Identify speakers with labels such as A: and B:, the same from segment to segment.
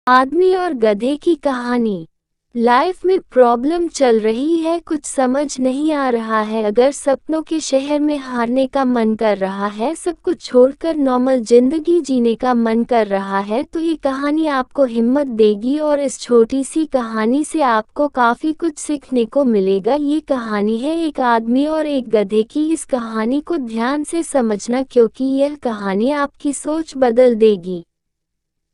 A: आदमी और गधे की कहानी। लाइफ में प्रॉब्लम चल रही है, कुछ समझ नहीं आ रहा है। अगर सपनों के शहर में हारने का मन कर रहा है, सब कुछ छोड़कर नॉर्मल जिंदगी जीने का मन कर रहा है, तो ये कहानी आपको हिम्मत देगी और इस छोटी सी कहानी से आपको काफ़ी कुछ सीखने को मिलेगा। ये कहानी है एक आदमी और एक गधे की। इस कहानी को ध्यान से समझना क्योंकि यह कहानी आपकी सोच बदल देगी।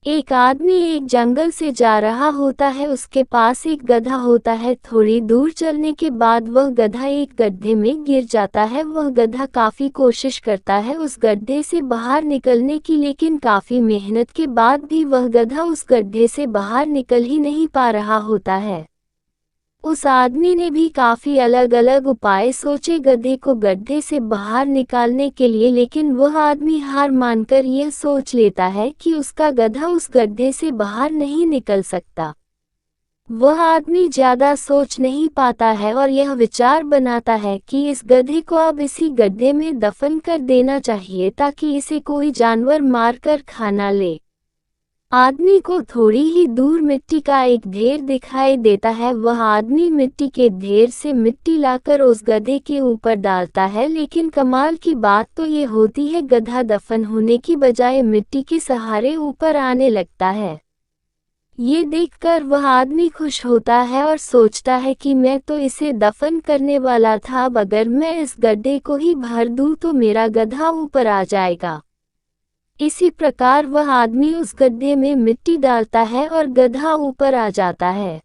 A: एक आदमी एक जंगल से जा रहा होता है, उसके पास एक गधा होता है। थोड़ी दूर चलने के बाद वह गधा एक गड्ढे में गिर जाता है। वह गधा काफ़ी कोशिश करता है उस गड्ढे से बाहर निकलने की, लेकिन काफ़ी मेहनत के बाद भी वह गधा उस गड्ढे से बाहर निकल ही नहीं पा रहा होता है। उस आदमी ने भी काफ़ी अलग अलग उपाय सोचे गधे को गड्ढे से बाहर निकालने के लिए, लेकिन वह आदमी हार मानकर यह सोच लेता है कि उसका गधा उस गड्ढे से बाहर नहीं निकल सकता। वह आदमी ज़्यादा सोच नहीं पाता है और यह विचार बनाता है कि इस गधे को अब इसी गड्ढे में दफन कर देना चाहिए ताकि इसे कोई जानवर मारकर खा ना ले। आदमी को थोड़ी ही दूर मिट्टी का एक ढेर दिखाई देता है। वह आदमी मिट्टी के ढेर से मिट्टी लाकर उस गधे के ऊपर डालता है, लेकिन कमाल की बात तो ये होती है, गधा दफन होने की बजाय मिट्टी के सहारे ऊपर आने लगता है। ये देखकर वह आदमी खुश होता है और सोचता है कि मैं तो इसे दफन करने वाला था, अब अगर मैं इस गड्ढे को ही भर दूं तो मेरा गधा ऊपर आ जाएगा। इसी प्रकार वह आदमी उस गड्ढे में मिट्टी डालता है और गधा ऊपर आ जाता है।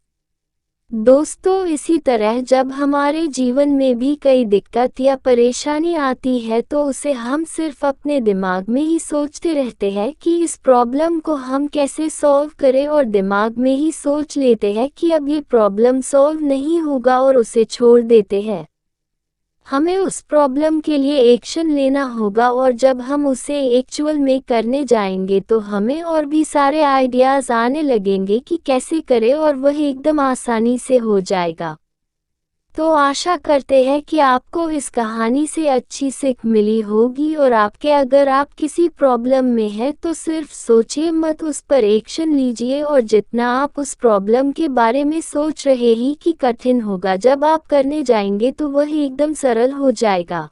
A: दोस्तों, इसी तरह जब हमारे जीवन में भी कई दिक्कत या परेशानी आती है तो उसे हम सिर्फ अपने दिमाग में ही सोचते रहते हैं कि इस प्रॉब्लम को हम कैसे सॉल्व करें, और दिमाग में ही सोच लेते हैं कि अब ये प्रॉब्लम सॉल्व नहीं होगा और उसे छोड़ देते हैं। हमें उस प्रॉब्लम के लिए एक्शन लेना होगा, और जब हम उसे एक्चुअल में करने जाएंगे तो हमें और भी सारे आइडियाज़ आने लगेंगे कि कैसे करें, और वह एकदम आसानी से हो जाएगा। तो आशा करते हैं कि आपको इस कहानी से अच्छी सीख मिली होगी, और अगर आप किसी प्रॉब्लम में हैं तो सिर्फ सोचिए मत, उस पर एक्शन लीजिए। और जितना आप उस प्रॉब्लम के बारे में सोच रहे ही कि कठिन होगा, जब आप करने जाएंगे तो वह एकदम सरल हो जाएगा।